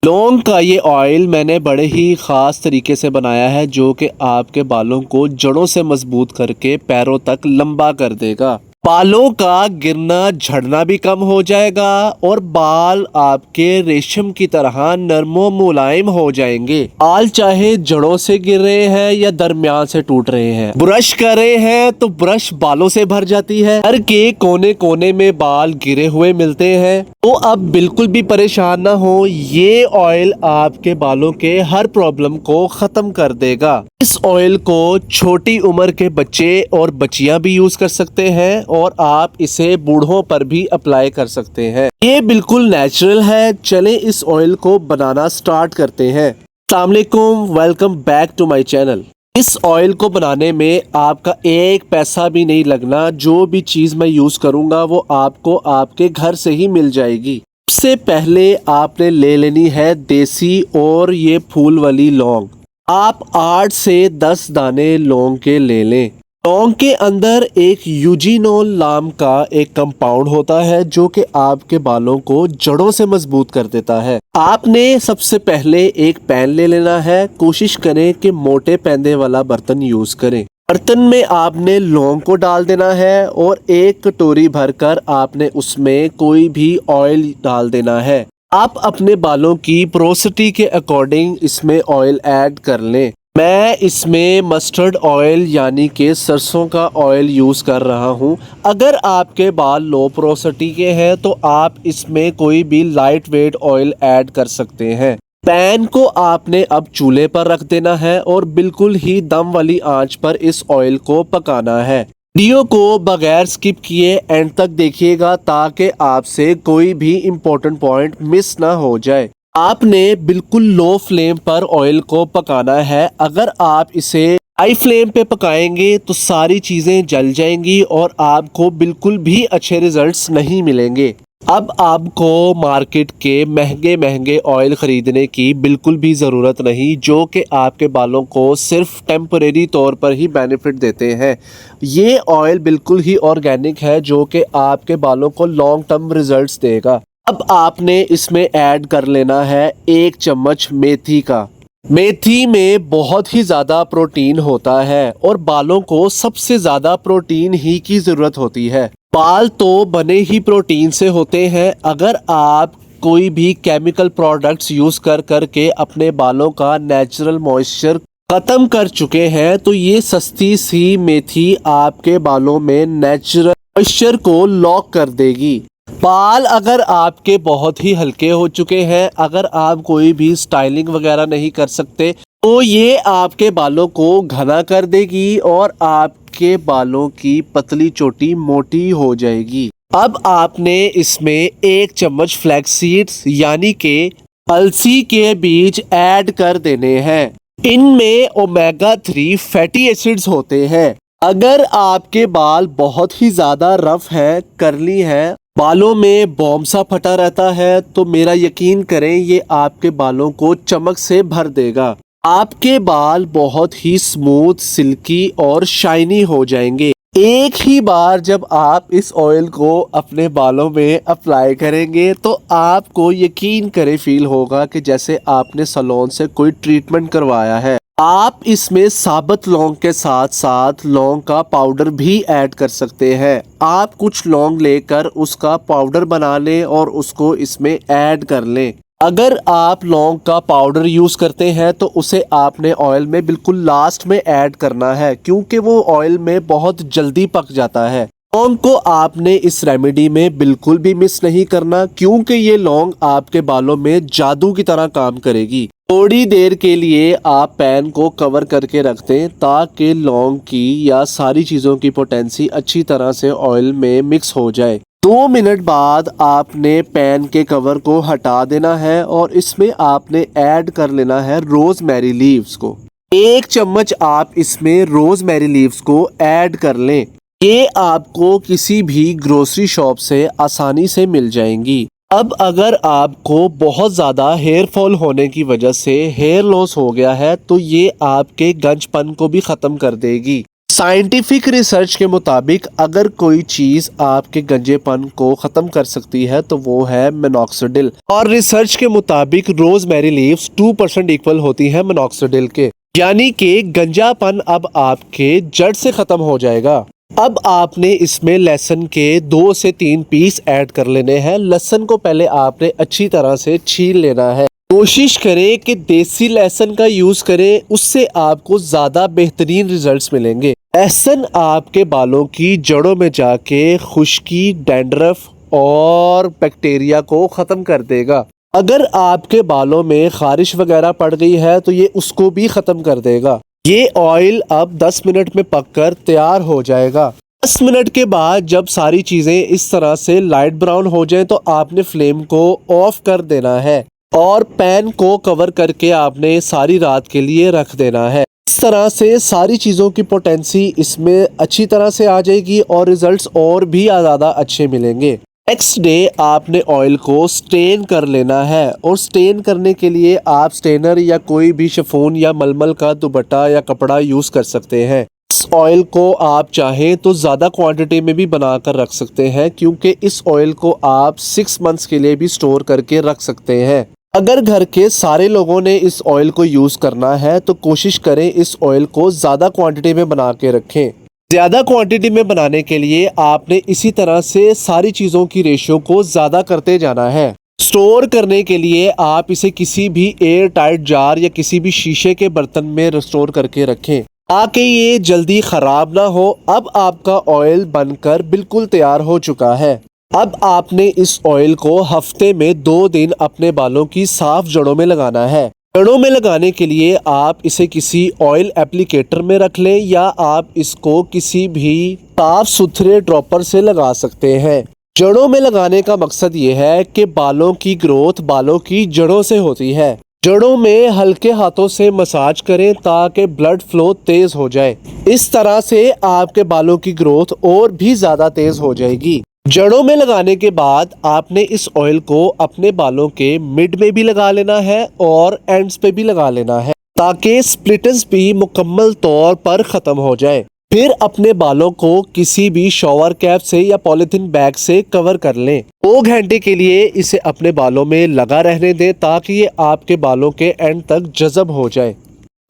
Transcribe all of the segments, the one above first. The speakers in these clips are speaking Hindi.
लौंग का ये ऑयल मैंने बड़े ही ख़ास तरीके से बनाया है जो कि आपके बालों को जड़ों से मजबूत करके पैरों तक लंबा कर देगा। बालों का गिरना झड़ना भी कम हो जाएगा और बाल आपके रेशम की तरह नरमो मुलायम हो जाएंगे। बाल चाहे जड़ों से गिर रहे हैं या दरमियान से टूट रहे हैं, ब्रश कर रहे हैं तो ब्रश बालों से भर जाती है। सर के कोने कोने में बाल गिरे हुए मिलते हैं। तो अब बिल्कुल भी परेशान ना हो, ये ऑयल आपके बालों के हर प्रॉब्लम को खत्म कर देगा। इस ऑयल को छोटी उम्र के बच्चे और बच्चियां भी यूज कर सकते हैं और आप इसे बूढ़ों पर भी अप्लाई कर सकते हैं। ये बिल्कुल नेचुरल है। चलें इस ऑयल को बनाना स्टार्ट करते हैं। अस्सलाम वालेकुम, welcome back to my channel. इस ऑयल को बनाने में आपका एक पैसा भी नहीं लगना। जो भी चीज़ मैं यूज़ करूँगा वो आपको आपके घर से ही मिल जाएगी। सबसे पहले आपने ले लेनी है देसी और ये फूल वाली लौंग। आप 8 से 10 दाने लौंग के ले लें। लौंग के अंदर एक यूजीनोल नाम का एक कंपाउंड होता है जो कि आपके बालों को जड़ों से मजबूत कर देता है। आपने सबसे पहले एक पैन ले लेना है। कोशिश करें कि मोटे पैंदे वाला बर्तन यूज करें। बर्तन में आपने लौंग को डाल देना है और एक कटोरी भरकर आपने उसमें कोई भी ऑयल डाल देना है। आप अपने बालों की पोरोसिटी के अकॉर्डिंग इसमें ऑयल ऐड कर लें। मैं इसमें मस्टर्ड ऑयल यानी कि सरसों का ऑयल यूज़ कर रहा हूँ। अगर आपके बाल लो पोरोसिटी के हैं तो आप इसमें कोई भी लाइट वेट ऑयल ऐड कर सकते हैं। पैन को आपने अब चूल्हे पर रख देना है और बिल्कुल ही दम वाली आंच पर इस ऑयल को पकाना है। वीडियो को बगैर स्किप किए एंड तक देखिएगा ताकि आपसे कोई भी इम्पोर्टेंट पॉइंट मिस ना हो जाए। आपने बिल्कुल लो फ्लेम पर ऑयल को पकाना है। अगर आप इसे हाई फ्लेम पे पकाएंगे तो सारी चीज़ें जल जाएंगी और आपको बिल्कुल भी अच्छे रिजल्ट्स नहीं मिलेंगे। अब आपको मार्केट के महंगे महंगे ऑयल ख़रीदने की बिल्कुल भी ज़रूरत नहीं, जो कि आपके बालों को सिर्फ टेम्परेरी तौर पर ही बेनिफिट देते हैं। ये ऑयल बिल्कुल ही ऑर्गेनिक है जो कि आपके बालों को लॉन्ग टर्म रिजल्ट्स देगा। अब आपने इसमें ऐड कर लेना है 1 चम्मच मेथी का। मेथी में बहुत ही ज़्यादा प्रोटीन होता है और बालों को सबसे ज़्यादा प्रोटीन ही की ज़रूरत होती है। बाल तो बने ही प्रोटीन से होते हैं। अगर आप कोई भी केमिकल प्रोडक्ट्स यूज़ करके अपने बालों का नेचुरल मॉइस्चर ख़त्म कर चुके हैं तो ये सस्ती सी मेथी आपके बालों में नेचुरल मॉइस्चर को लॉक कर देगी। बाल अगर आपके बहुत ही हल्के हो चुके हैं, अगर आप कोई भी स्टाइलिंग वगैरह नहीं कर सकते तो ये आपके बालों को घना कर देगी और आपके बालों की पतली चोटी मोटी हो जाएगी। अब आपने इसमें 1 चम्मच फ्लैक्स सीड्स यानी कि अलसी के बीज ऐड कर देने हैं। इनमें ओमेगा 3 फैटी एसिड्स होते हैं। अगर आपके बाल बहुत ही ज़्यादा रफ है, करली है, बालों में बॉम्ब सा फटा रहता है तो मेरा यकीन करें ये आपके बालों को चमक से भर देगा। आपके बाल बहुत ही स्मूथ, सिल्की और शाइनी हो जाएंगे। एक ही बार जब आप इस ऑयल को अपने बालों में अप्लाई करेंगे तो आपको यकीन करें फील होगा कि जैसे आपने सैलून से कोई ट्रीटमेंट करवाया है। आप इसमें साबुत लौंग के साथ साथ लौंग का पाउडर भी ऐड कर सकते हैं। आप कुछ लौंग लेकर उसका पाउडर बना लें और उसको इसमें ऐड कर लें। अगर आप लौंग का पाउडर यूज़ करते हैं तो उसे आपने ऑयल में बिल्कुल लास्ट में ऐड करना है क्योंकि वो ऑयल में बहुत जल्दी पक जाता है। लौंग को आपने इस रेमेडी में बिल्कुल भी मिस नहीं करना क्योंकि ये लौंग आपके बालों में जादू की तरह काम करेगी। थोड़ी देर के लिए आप पैन को कवर करके रख दें ताकि लौंग की या सारी चीज़ों की पोटेंसी अच्छी तरह से ऑयल में मिक्स हो जाए। 2 मिनट बाद आपने पैन के कवर को हटा देना है और इसमें आपने ऐड कर लेना है रोज़मेरी लीव्स को। 1 चम्मच आप इसमें रोज़मेरी लीव्स को ऐड कर लें। ये आपको किसी भी ग्रोसरी शॉप से आसानी से मिल जाएंगी। अब अगर आपको बहुत ज़्यादा हेयर फॉल होने की वजह से हेयर लॉस हो गया है तो ये आपके गंजपन को भी ख़त्म कर देगी। साइंटिफिक रिसर्च के मुताबिक अगर कोई चीज आपके गंजेपन को खत्म कर सकती है तो वो है मिनॉक्सिडिल। और रिसर्च के मुताबिक रोजमेरी लीव्स 2% इक्वल होती है मिनॉक्सिडिल के, यानी कि गंजापन अब आपके जड़ से खत्म हो जाएगा। अब आपने इसमें लहसुन के 2 से 3 पीस ऐड कर लेने हैं। लहसुन को पहले आपने अच्छी तरह से छील लेना है। कोशिश करें कि देसी लहसुन का यूज करें, उससे आपको ज्यादा बेहतरीन रिजल्ट्स मिलेंगे। लहसुन आपके बालों की जड़ों में जाके खुश्की, डैंड्रफ और बैक्टीरिया को खत्म कर देगा। अगर आपके बालों में खारिश वगैरह पड़ गई है तो ये उसको भी खत्म कर देगा। ये ऑयल अब 10 मिनट में पककर तैयार हो जाएगा। 10 मिनट के बाद जब सारी चीजें इस तरह से लाइट ब्राउन हो जाएं तो आपने फ्लेम को ऑफ कर देना है और पैन को कवर करके आपने सारी रात के लिए रख देना है। इस तरह से सारी चीज़ों की पोटेंसी इसमें अच्छी तरह से आ जाएगी और रिजल्ट्स और भी ज़्यादा अच्छे मिलेंगे। नेक्स्ट डे आपने ऑयल को स्टेन कर लेना है और स्टेन करने के लिए आप स्टेनर या कोई भी शिफॉन या मलमल का दुपट्टा या कपड़ा यूज़ कर सकते हैं। इस ऑयल को आप चाहें तो ज़्यादा क्वांटिटी में भी बनाकर रख सकते हैं, क्योंकि इस ऑयल को आप 6 मंथ्स के लिए भी स्टोर करके रख सकते हैं। अगर घर के सारे लोगों ने इस ऑयल को यूज़ करना है तो कोशिश करें इस ऑयल को ज़्यादा क्वांटिटी में बना के रखें। ज़्यादा क्वांटिटी में बनाने के लिए आपने इसी तरह से सारी चीज़ों की रेशियो को ज़्यादा करते जाना है। स्टोर करने के लिए आप इसे किसी भी एयर टाइट जार या किसी भी शीशे के बर्तन में स्टोर करके रखें ताकि ये जल्दी ख़राब ना हो। अब आपका ऑयल बनकर बिल्कुल तैयार हो चुका है। अब आपने इस ऑयल को हफ्ते में 2 दिन अपने बालों की साफ जड़ों में लगाना है। जड़ों में लगाने के लिए आप इसे किसी ऑयल एप्लीकेटर में रख लें या आप इसको किसी भी साफ सुथरे ड्रॉपर से लगा सकते हैं। जड़ों में लगाने का मकसद ये है कि बालों की ग्रोथ बालों की जड़ों से होती है। जड़ों में हल्के हाथों से मसाज करें ताकि ब्लड फ्लो तेज हो जाए। इस तरह से आपके बालों की ग्रोथ और भी ज़्यादा तेज हो जाएगी। जड़ों में लगाने के बाद आपने इस ऑयल को अपने बालों के मिड में भी लगा लेना है और एंड्स पे भी लगा लेना है ताकि स्प्लिटेंस भी मुकम्मल तौर पर ख़त्म हो जाए। फिर अपने बालों को किसी भी शॉवर कैप से या पॉलीथीन बैग से कवर कर लें। 2 घंटे के लिए इसे अपने बालों में लगा रहने दें ताकि ये आपके बालों के एंड तक जज़ब हो जाए।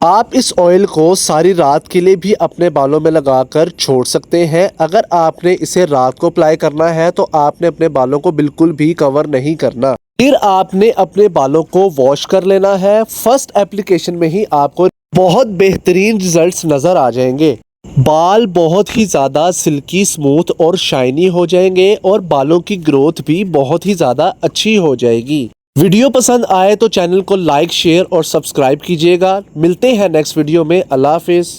आप इस ऑयल को सारी रात के लिए भी अपने बालों में लगाकर छोड़ सकते हैं। अगर आपने इसे रात को अप्लाई करना है तो आपने अपने बालों को बिल्कुल भी कवर नहीं करना। फिर आपने अपने बालों को वॉश कर लेना है। फर्स्ट एप्लीकेशन में ही आपको बहुत बेहतरीन रिजल्ट्स नज़र आ जाएंगे। बाल बहुत ही ज़्यादा सिल्की, स्मूथ और शाइनी हो जाएंगे और बालों की ग्रोथ भी बहुत ही ज़्यादा अच्छी हो जाएगी। वीडियो पसंद आए तो चैनल को लाइक, शेयर और सब्सक्राइब कीजिएगा। मिलते हैं नेक्स्ट वीडियो में। अल्लाह हाफिज़।